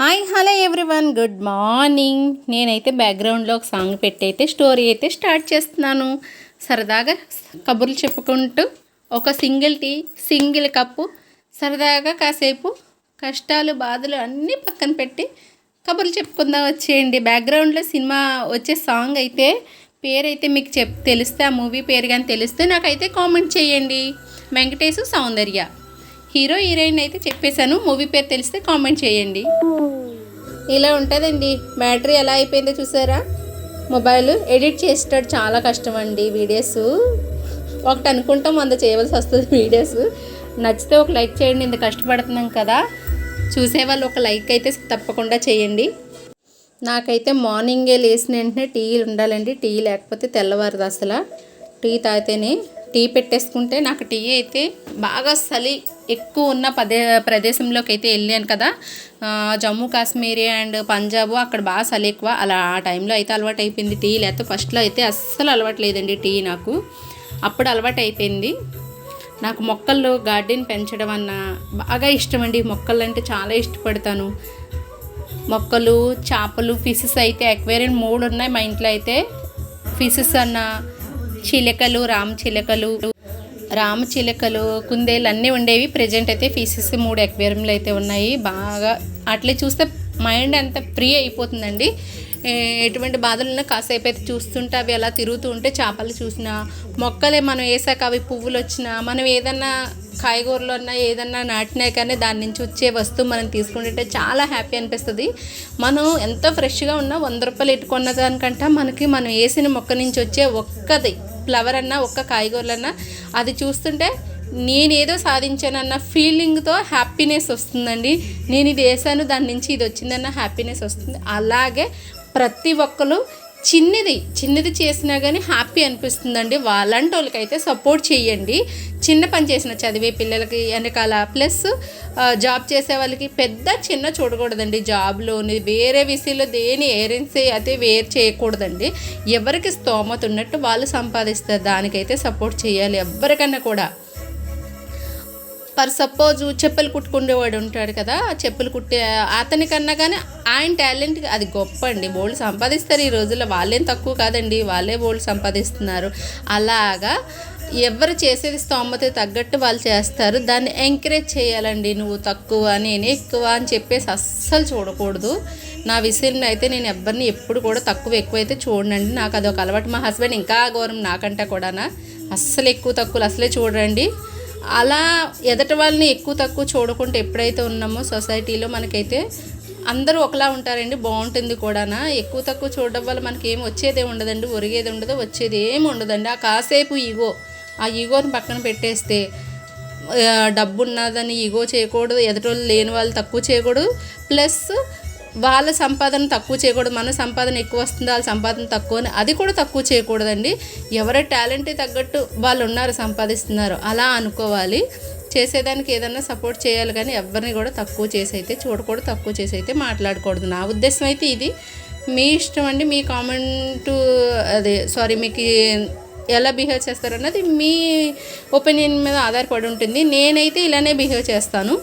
Hi hello everyone, good morning. నేనైతే బ్యాక్గ్రౌండ్లో ఒక సాంగ్ పెట్టి అయితే స్టోరీ అయితే స్టార్ట్ చేస్తున్నాను. సరదాగా కబుర్లు చెప్పుకుంటూ ఒక సింగిల్ టీ, సింగిల్ కప్పు, సరదాగా కాసేపు కష్టాలు బాధలు అన్నీ పక్కన పెట్టి కబుర్లు చెప్పుకుందాం వచ్చేయండి. బ్యాక్గ్రౌండ్లో సినిమా వచ్చే సాంగ్ అయితే పేరైతే మీకు తెలిస్తే, ఆ మూవీ పేరు కానీ తెలిస్తే నాకైతే కామెంట్ చేయండి. వెంకటేష్, సౌందర్య హీరో హీరోయిన్ అయితే చెప్పేశాను. మూవీ పేరు తెలిస్తే కామెంట్ చేయండి. ఇలా ఉంటుందండి. బ్యాటరీ ఎలా అయిపోయిందో చూసారా? మొబైల్ ఎడిట్ చేసేటప్పుడు చాలా కష్టం అండి. వీడియోస్ ఒకటి అనుకుంటాం, 100 చేయవలసి వస్తుంది. వీడియోస్ నచ్చితే ఒక లైక్ చేయండి. ఇంత కష్టపడుతున్నాం కదా, చూసేవాళ్ళు ఒక లైక్ అయితే తప్పకుండా చేయండి. నాకైతే మార్నింగే లేచిన వెంటనే టీ ఉండాలండి. టీ లేకపోతే తెల్లవారదు అసలు. టీ తాగితేనే, టీ పెట్టేసుకుంటే నాకు టీ అయితే బాగా చలి ఎక్కువ ఉన్న ప్రదేశంలోకి అయితే వెళ్ళాను కదా, జమ్మూ కాశ్మీర్ అండ్ పంజాబ్, అక్కడ బాగా చలి ఎక్కువ. అలా ఆ టైంలో అయితే అలవాటు అయిపోయింది టీ. లేకపోతే ఫస్ట్లో అయితే అస్సలు అలవాటు లేదండి టీ. నాకు అప్పుడు అలవాటు అయిపోయింది. నాకు మొక్కల్లో గార్డెన్ పెంచడం అన్న బాగా ఇష్టం అండి. మొక్కలు అంటే చాలా ఇష్టపడతాను. మొక్కలు, చేపలు, ఫిషెస్ అయితే అక్వేరియం 3 ఉన్నాయి మా ఇంట్లో. అయితే ఫిషెస్ అన్న, చిలకలు, రామచిలకలు, కుందేలు అన్నీ ఉండేవి. ప్రజెంట్ అయితే ఫిషెస్ 3 అక్వేరియంలు అయితే ఉన్నాయి. బాగా అట్లే చూస్తే మైండ్ అంతా ఫ్రీ అయిపోతుందండి. ఎటువంటి బాధలున్నా కాసేపు అయితే చూస్తుంటే అవి అలా తిరుగుతూ ఉంటే, చేపలు చూసినా, మొక్కలే మనం వేసాక అవి పువ్వులు వచ్చినా, మనం ఏదన్నా కాయగూరలు అన్నా ఏదన్నా నాటినా కానీ దాని నుంచి వచ్చే వస్తువు మనం తీసుకుంటే చాలా హ్యాపీ అనిపిస్తుంది. మనం ఎంతో ఫ్రెష్గా ఉన్నా 100 రూపాయలు ఎట్టుకున్న దానికంటే మనకి మనం వేసిన మొక్క నుంచి వచ్చే ఒక్కది ఫ్లవర్ అన్నా, ఒక్క కాయగూరలన్నా అది చూస్తుంటే నేనేదో సాధించానన్న ఫీలింగ్తో హ్యాపీనెస్ వస్తుందండి. నేను ఇది వేసాను, దాని నుంచి ఇది వచ్చిందన్న హ్యాపీనెస్ వస్తుంది. అలాగే ప్రతి ఒక్కరు చిన్నది చేసినా కానీ హ్యాపీ అనిపిస్తుందండి. అలాంటి వాళ్ళకైతే సపోర్ట్ చేయండి. చిన్న పని చేసిన చదివే పిల్లలకి వెనకాల, ప్లస్ జాబ్ చేసే వాళ్ళకి పెద్ద చిన్న చూడకూడదండి. జాబ్లోని వేరే విషయంలో దేని ఏరెన్సీ అయితే వేరు చేయకూడదండి. ఎవరికి స్తోమత ఉన్నట్టు వాళ్ళు సంపాదిస్తారు, దానికైతే సపోర్ట్ చేయాలి ఎవరికన్నా కూడా. సపోజ్ చెప్పులు కుట్టుకునేవాడు ఉంటాడు కదా, చెప్పులు కుట్టే అతనికన్నా కానీ ఆయన టాలెంట్ అది గొప్ప అండి. బోల్డ్ సంపాదిస్తారు ఈ రోజుల్లో. వాళ్ళేం తక్కువ కాదండి, వాళ్ళే బోల్డ్ సంపాదిస్తున్నారు. అలాగా ఎవరు చేసేది స్తోమత తగ్గట్టు వాళ్ళు చేస్తారు. దాన్ని ఎంకరేజ్ చేయాలండి. నువ్వు తక్కువ, నేను ఎక్కువ అని చెప్పేసి అస్సలు చూడకూడదు. నా విషయంలో అయితే నేను ఎవరిని ఎప్పుడు కూడా తక్కువ ఎక్కువ అయితే చూడండి. నాకు అదొక అలవాటు. మా హస్బెండ్ ఇంకా ఘోరం నాకంటే కూడా. అస్సలు ఎక్కువ తక్కువలు అసలే చూడండి. అలా ఎదటి వాళ్ళని ఎక్కువ తక్కువ చూడకుండా ఎప్పుడైతే ఉన్నామో సొసైటీలో మనకైతే అందరూ ఒకలా ఉంటారండి. బాగుంటుంది కూడా. ఎక్కువ తక్కువ చూడడం వల్ల మనకి ఏం వచ్చేదే ఉండదండి, ఒరిగేది ఉండదు, వచ్చేది ఏమి ఉండదండి. ఆ కాసేపు ఆ ఈగోని పక్కన పెట్టేస్తే, డబ్బు ఉన్నదని ఈగో చేయకూడదు, ఎదటి వాళ్ళు లేని వాళ్ళు తక్కువ చేయకూడదు, ప్లస్ వాళ్ళ సంపాదన తక్కువ చేయకూడదు. మన సంపాదన ఎక్కువ వస్తుంది, వాళ్ళ సంపాదన తక్కువ అని అది కూడా తక్కువ చేయకూడదండి. ఎవరి టాలెంట్ తగ్గట్టు వాళ్ళు ఉన్నారు, సంపాదిస్తున్నారు, అలా అనుకోవాలి. చేసేదానికి ఏదన్నా సపోర్ట్ చేయాలి కానీ ఎవరిని కూడా తక్కువ చేసి అయితే చూడకూడదు, తక్కువ చేసి అయితే మాట్లాడకూడదు. నా ఉద్దేశం అయితే ఇది. మీ ఇష్టం అండి. మీ కామెంటు మీకు ఎలా బిహేవ్ చేస్తారన్నది మీ ఒపీనియన్ మీద ఆధారపడి ఉంటుంది. నేనైతే ఇలానే బిహేవ్ చేస్తాను.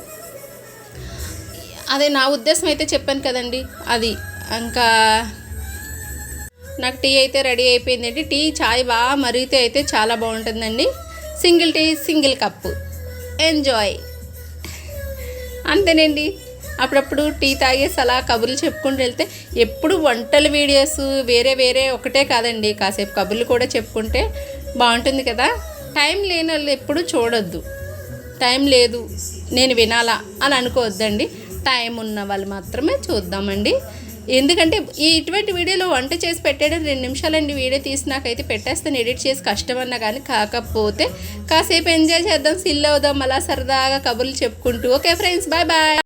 అదే నా ఉద్దేశం అయితే చెప్పాను కదండి. అది ఇంకా నాకు టీ అయితే రెడీ అయిపోయిందండి. టీ చాయ్ బాగా మరిగితే అయితే చాలా బాగుంటుందండి. Single tea, single cup, enjoy. అంతేనండి. అప్పుడప్పుడు టీ తాగేసి అలా కబుర్లు చెప్పుకుంటూ వెళ్తే, ఎప్పుడు వంటల వీడియోస్ వేరే ఒకటే కాదండి, కాసేపు కబుర్లు కూడా చెప్పుకుంటే బాగుంటుంది కదా. టైం లేని వాళ్ళు ఎప్పుడు చూడొద్దు. టైం లేదు నేను వినాలా అని అనుకోవద్దండి. టైం ఉన్న వాళ్ళు మాత్రమే చూద్దామండి. ఎందుకంటే ఇటువంటి వీడియోలో వంట చేసి పెట్టేయడం 2 నిమిషాలండి. వీడియో తీసి నాకైతే పెట్టేస్తాను, ఎడిట్ చేసి కష్టమన్నా కానీ. కాకపోతే కాసేపు ఎంజాయ్ చేద్దాం, సిల్ అవుదాం, అలా సరదాగా కబుర్లు చెప్పుకుంటూ. Okay friends, bye bye.